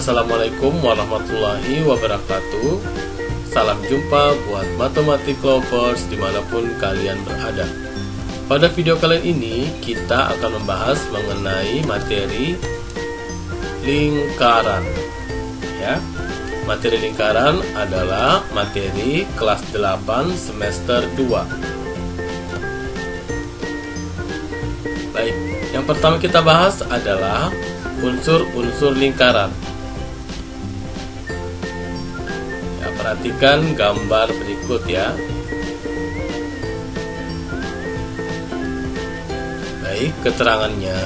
Assalamualaikum warahmatullahi wabarakatuh. Salam jumpa buat matematik lovers dimanapun kalian berada. Pada video kali ini kita akan membahas mengenai materi lingkaran. Ya, materi lingkaran adalah materi kelas 8 semester 2. Baik, yang pertama kita bahas adalah unsur-unsur lingkaran. Ya, perhatikan gambar berikut ya. Baik, keterangannya.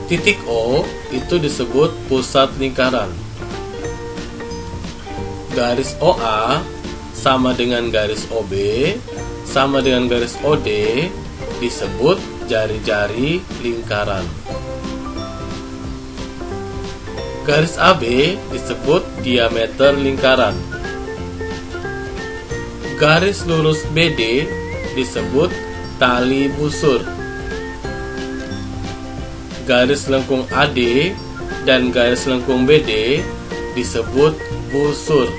Titik O itu disebut pusat lingkaran. Garis OA sama dengan garis OB sama dengan garis OD disebut jari-jari lingkaran. Garis AB disebut diameter lingkaran. Garis lurus BD disebut tali busur. Garis lengkung AD dan garis lengkung BD disebut busur.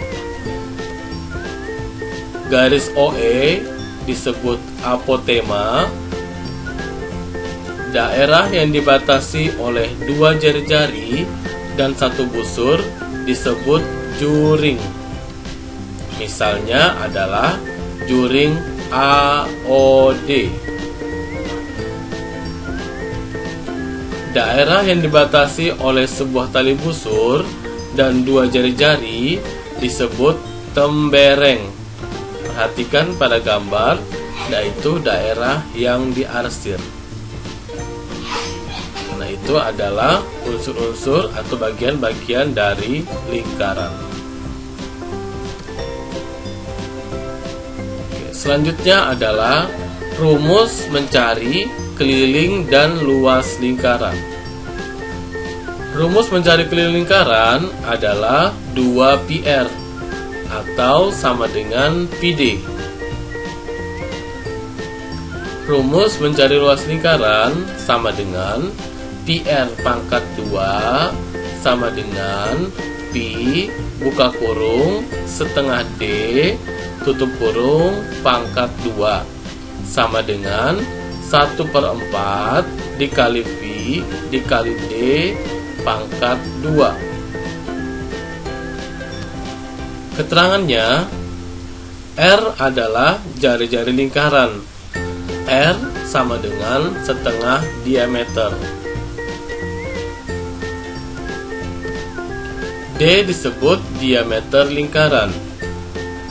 Garis OE disebut apotema. Daerah yang dibatasi oleh dua jari-jari dan satu busur disebut juring. Misalnya adalah juring AOD. Daerah yang dibatasi oleh sebuah tali busur dan dua jari-jari disebut tembereng. Perhatikan pada gambar, yaitu daerah yang diarsir. Nah, itu adalah unsur-unsur atau bagian-bagian dari lingkaran. Oke, selanjutnya adalah rumus mencari keliling dan luas lingkaran. Rumus mencari keliling lingkaran adalah 2πr atau sama dengan πd. Rumus mencari luas lingkaran sama dengan πr pangkat 2 sama dengan pi buka kurung setengah d tutup kurung pangkat 2 sama dengan 1/4 dikali pi dikali d pangkat 2. Keterangannya, R adalah jari-jari lingkaran. R sama dengan setengah diameter. D disebut diameter lingkaran.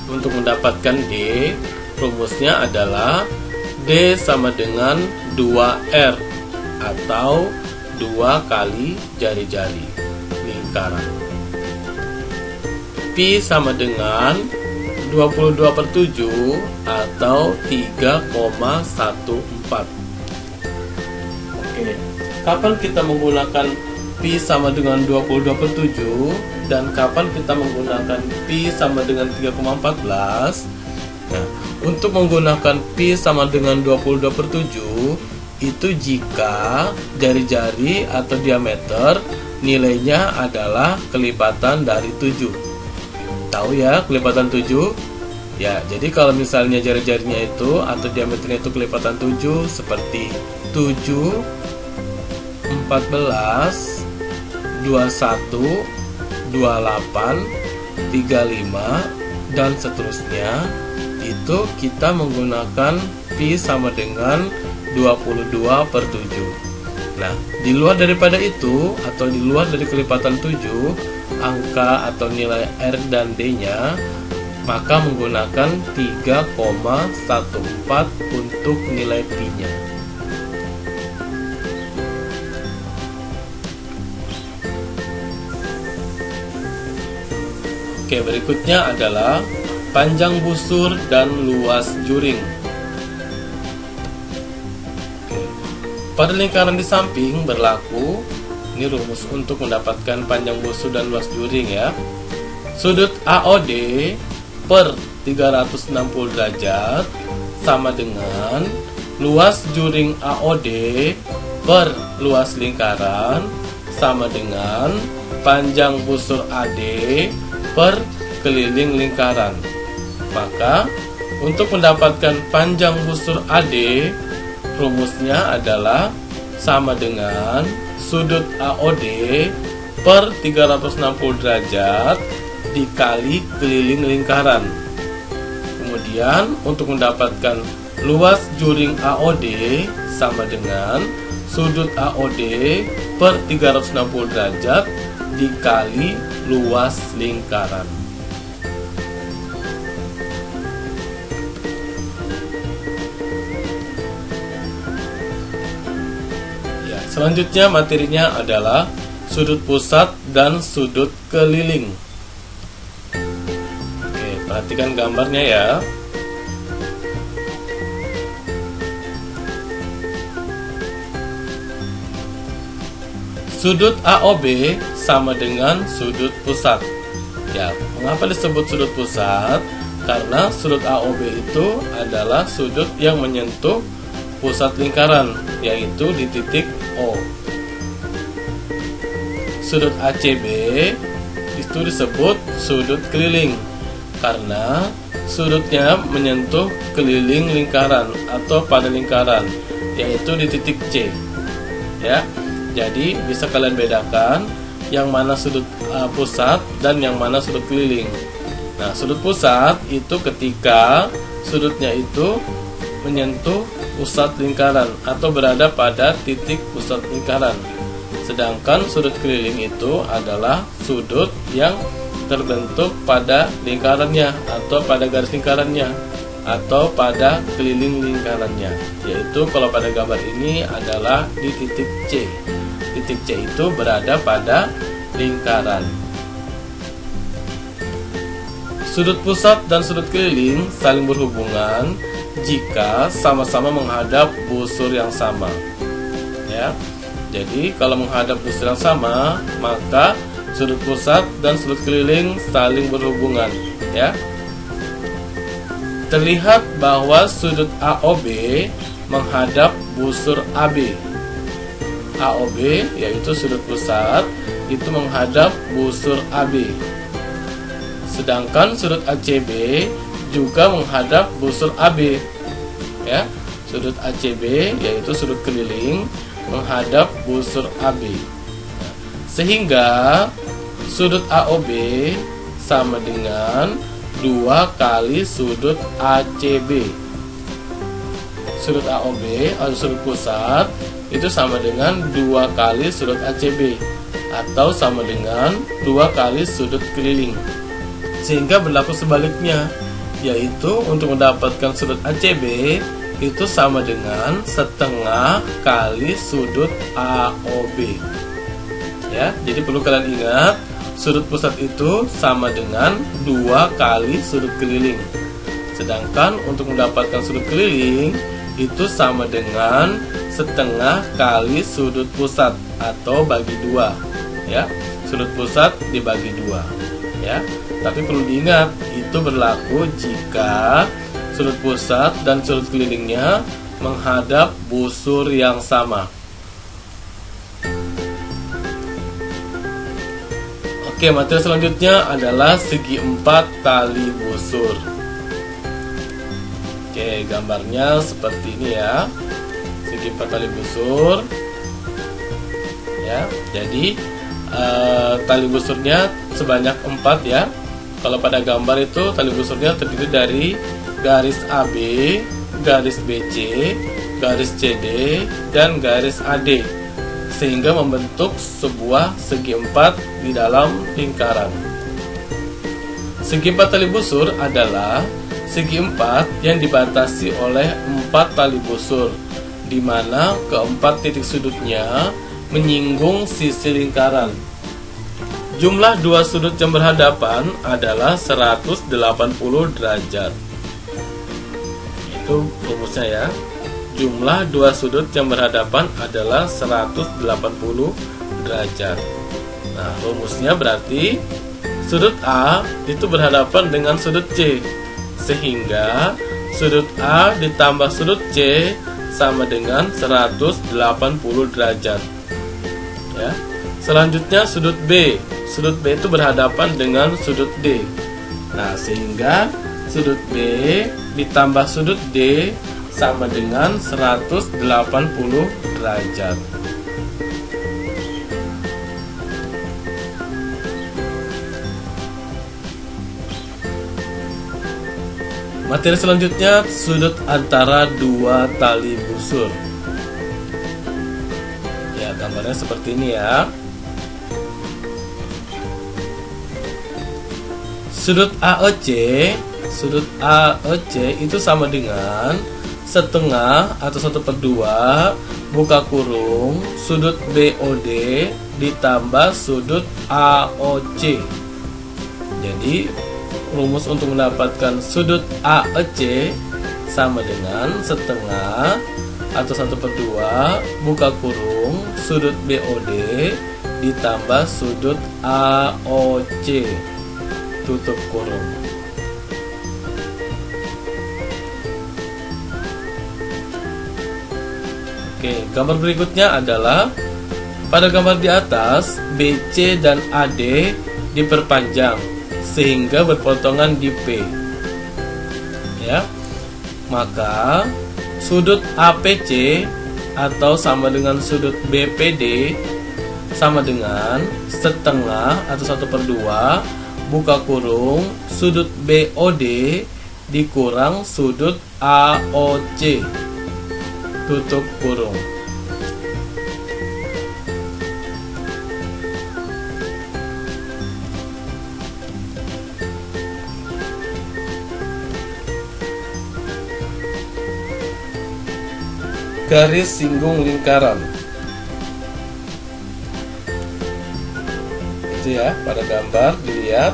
Untuk mendapatkan D, rumusnya adalah D sama dengan 2R atau 2 kali jari-jari lingkaran. Pi sama dengan 22/7 atau 3,14. Oke, kapan kita menggunakan Pi sama dengan 22/7 dan kapan kita menggunakan Pi sama dengan 3,14? Nah, untuk menggunakan Pi sama dengan 22/7 itu jika jari-jari atau diameter nilainya adalah kelipatan dari 7. Tahu ya kelipatan 7? Ya, jadi kalau misalnya jari-jarinya itu atau diameternya itu kelipatan 7 seperti 7, 14, 21, 28, 35 dan seterusnya, itu kita menggunakan Pi sama dengan 22/7. Nah, di luar daripada itu atau di luar dari kelipatan 7, angka atau nilai R dan D-nya, maka menggunakan 3,14 untuk nilai Pi-nya. Oke, berikutnya adalah panjang busur dan luas juring. Oke. Pada lingkaran di samping berlaku, ini rumus untuk mendapatkan panjang busur dan luas juring ya. Sudut AOD per 360 derajat sama dengan luas juring AOD per luas lingkaran sama dengan panjang busur AD per keliling lingkaran. Maka untuk mendapatkan panjang busur AD, rumusnya adalah sama dengan sudut AOD per 360 derajat dikali keliling lingkaran. Kemudian untuk mendapatkan luas juring AOD sama dengan sudut AOD per 360 derajat dikali luas lingkaran. Ya, selanjutnya materinya adalah sudut pusat dan sudut keliling. Oke, perhatikan gambarnya ya. Sudut AOB sama dengan sudut pusat. Ya, mengapa disebut sudut pusat? Karena sudut AOB itu adalah sudut yang menyentuh pusat lingkaran, yaitu di titik O. Sudut ACB itu disebut sudut keliling karena sudutnya menyentuh keliling lingkaran atau pada lingkaran, yaitu di titik C. Ya. Jadi bisa kalian bedakan yang mana sudut pusat dan yang mana sudut keliling. Nah, sudut pusat itu ketika sudutnya itu menyentuh pusat lingkaran atau berada pada titik pusat lingkaran. Sedangkan sudut keliling itu adalah sudut yang terbentuk pada lingkarannya atau pada garis lingkarannya atau pada keliling lingkarannya. Yaitu kalau pada gambar ini adalah di titik C. Titik C itu berada pada lingkaran. Sudut pusat dan sudut keliling saling berhubungan jika sama-sama menghadap busur yang sama. Ya. Jadi kalau menghadap busur yang sama, maka sudut pusat dan sudut keliling saling berhubungan, ya. Terlihat bahwa sudut AOB menghadap busur AB. AOB yaitu sudut pusat itu menghadap busur AB. Sedangkan sudut ACB juga menghadap busur AB. Ya, sudut ACB yaitu sudut keliling menghadap busur AB. Sehingga sudut AOB sama dengan 2 kali sudut ACB. Sudut AOB atau sudut pusat itu sama dengan 2 kali sudut ACB atau sama dengan 2 kali sudut keliling. Sehingga berlaku sebaliknya, yaitu untuk mendapatkan sudut ACB itu sama dengan setengah kali sudut AOB. Ya, jadi perlu kalian ingat, sudut pusat itu sama dengan 2 kali sudut keliling. Sedangkan untuk mendapatkan sudut keliling itu sama dengan setengah kali sudut pusat atau bagi 2. Ya, sudut pusat dibagi 2. Ya, tapi perlu diingat itu berlaku jika sudut pusat dan sudut kelilingnya menghadap busur yang sama. Oke, materi selanjutnya adalah segi 4 tali busur. Oke, gambarnya seperti ini ya. Segi 4 tali busur. Ya, jadi tali busurnya sebanyak 4 ya. Kalau pada gambar itu tali busurnya terdiri dari garis AB, garis BC, garis CD, dan garis AD, sehingga membentuk sebuah segi 4 di dalam lingkaran. Segi 4 tali busur adalah segi 4 yang dibatasi oleh 4 tali busur, di mana keempat titik sudutnya menyinggung sisi lingkaran. Jumlah dua sudut yang berhadapan adalah 180 derajat. Itu rumusnya ya. Jumlah dua sudut yang berhadapan adalah 180 derajat. Nah, rumusnya berarti sudut A itu berhadapan dengan sudut C, sehingga sudut A ditambah sudut C sama dengan 180 derajat. Ya. Selanjutnya sudut B. Sudut B itu berhadapan dengan sudut D. Nah, sehingga sudut B ditambah sudut D sama dengan 180 derajat. Materi selanjutnya, sudut antara dua tali busur. Ya, gambarnya seperti ini ya. Sudut AEC itu sama dengan setengah atau 1/2 buka kurung sudut BOD ditambah sudut AOC. Jadi rumus untuk mendapatkan sudut AEC sama dengan setengah atau 1/2 buka kurung sudut BOD ditambah sudut AOC tutup kurung. Oke, gambar berikutnya adalah pada gambar di atas BC dan AD diperpanjang sehingga berpotongan di P. Ya. Maka sudut APC atau sama dengan sudut BPD sama dengan setengah atau 1/2 buka kurung sudut BOD dikurang sudut AOC tutup kurung. Garis singgung lingkaran. Itu ya, pada gambar dilihat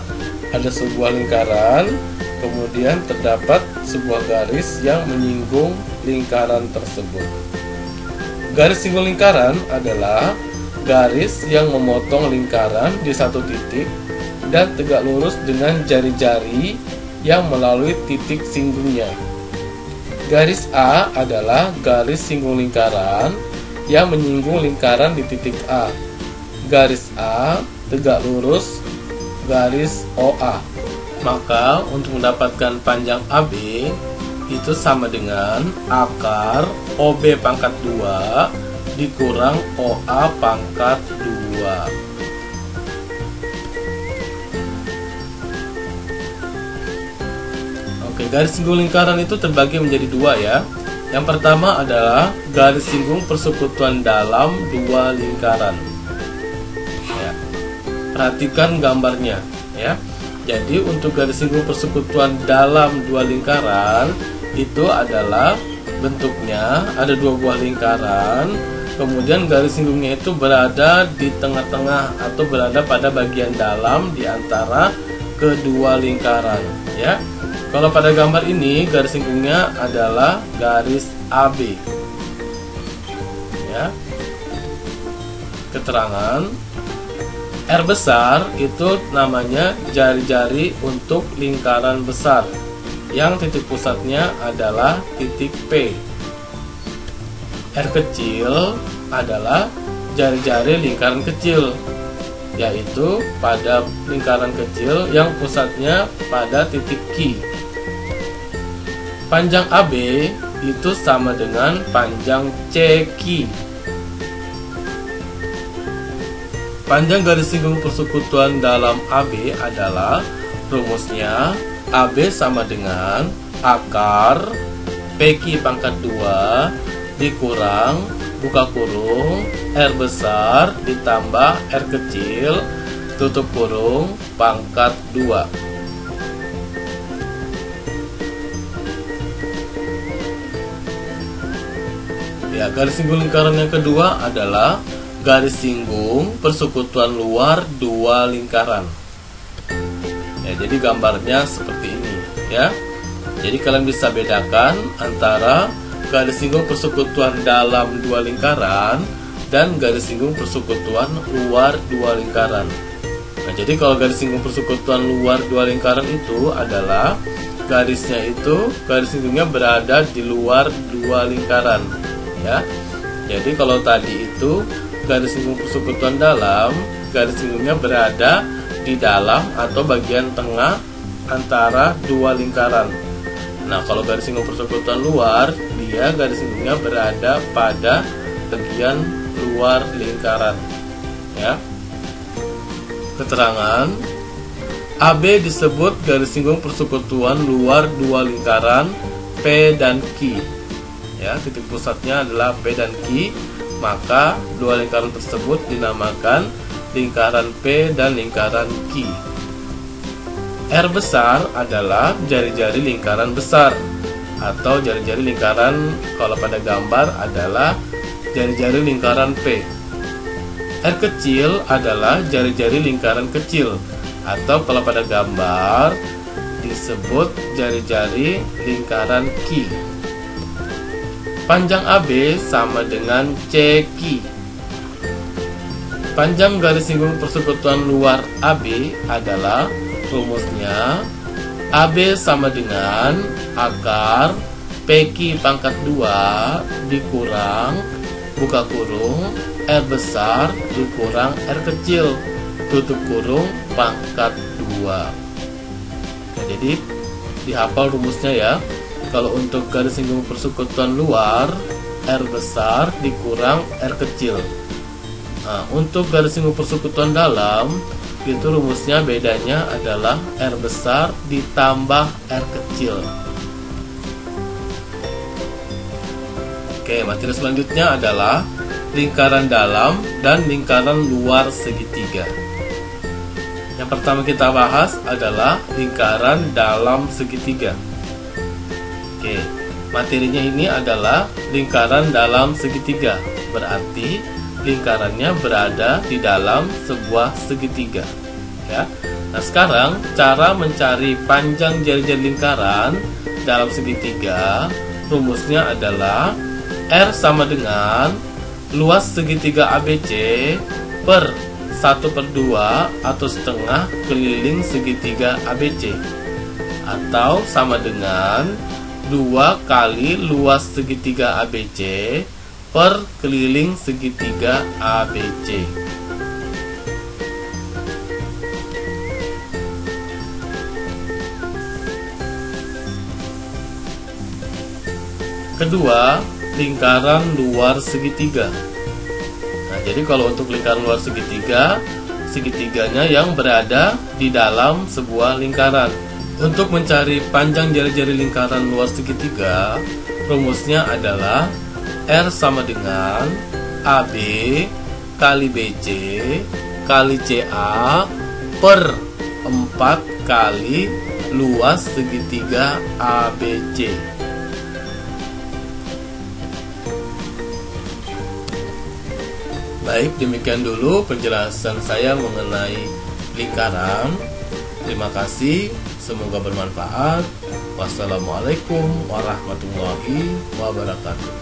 ada sebuah lingkaran, kemudian terdapat sebuah garis yang menyinggung lingkaran tersebut. Garis singgung lingkaran adalah garis yang memotong lingkaran di satu titik dan tegak lurus dengan jari-jari yang melalui titik singgungnya. Garis A adalah garis singgung lingkaran yang menyinggung lingkaran di titik A. Garis A tegak lurus garis OA. Maka untuk mendapatkan panjang AB itu sama dengan akar OB pangkat 2 dikurang OA pangkat 2. Oke, garis singgung lingkaran itu terbagi menjadi dua ya. Yang pertama adalah garis singgung persekutuan dalam dua lingkaran. Ya. Perhatikan gambarnya ya. Jadi untuk garis singgung persekutuan dalam dua lingkaran itu adalah bentuknya ada dua buah lingkaran, kemudian garis singgungnya itu berada di tengah-tengah atau berada pada bagian dalam di antara kedua lingkaran ya. Kalau pada gambar ini garis singgungnya adalah garis AB. Ya. Keterangan R besar itu namanya jari-jari untuk lingkaran besar yang titik pusatnya adalah titik P. R kecil adalah jari-jari lingkaran kecil, yaitu pada lingkaran kecil yang pusatnya pada titik Q. Panjang AB itu sama dengan panjang CQ. Panjang garis singgung persekutuan dalam AB adalah rumusnya AB sama dengan akar PQ pangkat 2 dikurang buka kurung R besar ditambah R kecil tutup kurung pangkat 2. Ya, garis singgung lingkaran yang kedua adalah garis singgung persekutuan luar dua lingkaran. Ya, jadi gambarnya seperti ini ya. Jadi kalian bisa bedakan antara garis singgung persekutuan dalam dua lingkaran dan garis singgung persekutuan luar dua lingkaran. Nah, jadi kalau garis singgung persekutuan luar dua lingkaran itu adalah garisnya itu garis singgungnya berada di luar dua lingkaran. Ya, jadi kalau tadi itu garis singgung persekutuan dalam, garis singgungnya berada di dalam atau bagian tengah antara dua lingkaran. Nah, kalau garis singgung persekutuan luar, dia garis singgungnya berada pada bagian luar lingkaran. Ya. Keterangan: AB disebut garis singgung persekutuan luar dua lingkaran P dan Q. Ya, titik pusatnya adalah P dan Q, maka dua lingkaran tersebut dinamakan lingkaran P dan lingkaran Q. R besar adalah jari-jari lingkaran besar, atau jari-jari lingkaran kalau pada gambar adalah jari-jari lingkaran P. R kecil adalah jari-jari lingkaran kecil, atau kalau pada gambar disebut jari-jari lingkaran Q. Panjang AB sama dengan CQ. Panjang garis singgung persekutuan luar AB adalah, rumusnya AB sama dengan akar PQ pangkat 2 dikurang buka kurung R besar dikurang R kecil tutup kurung pangkat 2. Nah, jadi dihafal rumusnya ya. Kalau untuk garis singgung persekutuan luar, R besar dikurang R kecil. Nah, untuk garis singgung persekutuan dalam, itu rumusnya bedanya adalah R besar ditambah R kecil. Oke, materi selanjutnya adalah lingkaran dalam dan lingkaran luar segitiga. Yang pertama kita bahas adalah lingkaran dalam segitiga. Oke, materinya ini adalah lingkaran dalam segitiga, berarti lingkarannya berada di dalam sebuah segitiga. Ya. Nah, sekarang cara mencari panjang jari-jari lingkaran dalam segitiga, rumusnya adalah R sama dengan luas segitiga ABC per 1/2 atau setengah keliling segitiga ABC, atau sama dengan 2 kali luas segitiga ABC per keliling segitiga ABC. Kedua, lingkaran luar segitiga. Nah, jadi kalau untuk lingkaran luar segitiga, segitiganya yang berada di dalam sebuah lingkaran. Untuk mencari panjang jari-jari lingkaran luar segitiga, rumusnya adalah R sama dengan AB kali BC kali CA per 4 kali luas segitiga ABC. Baik, demikian dulu penjelasan saya mengenai lingkaran. Terima kasih, semoga bermanfaat. Wassalamualaikum warahmatullahi wabarakatuh.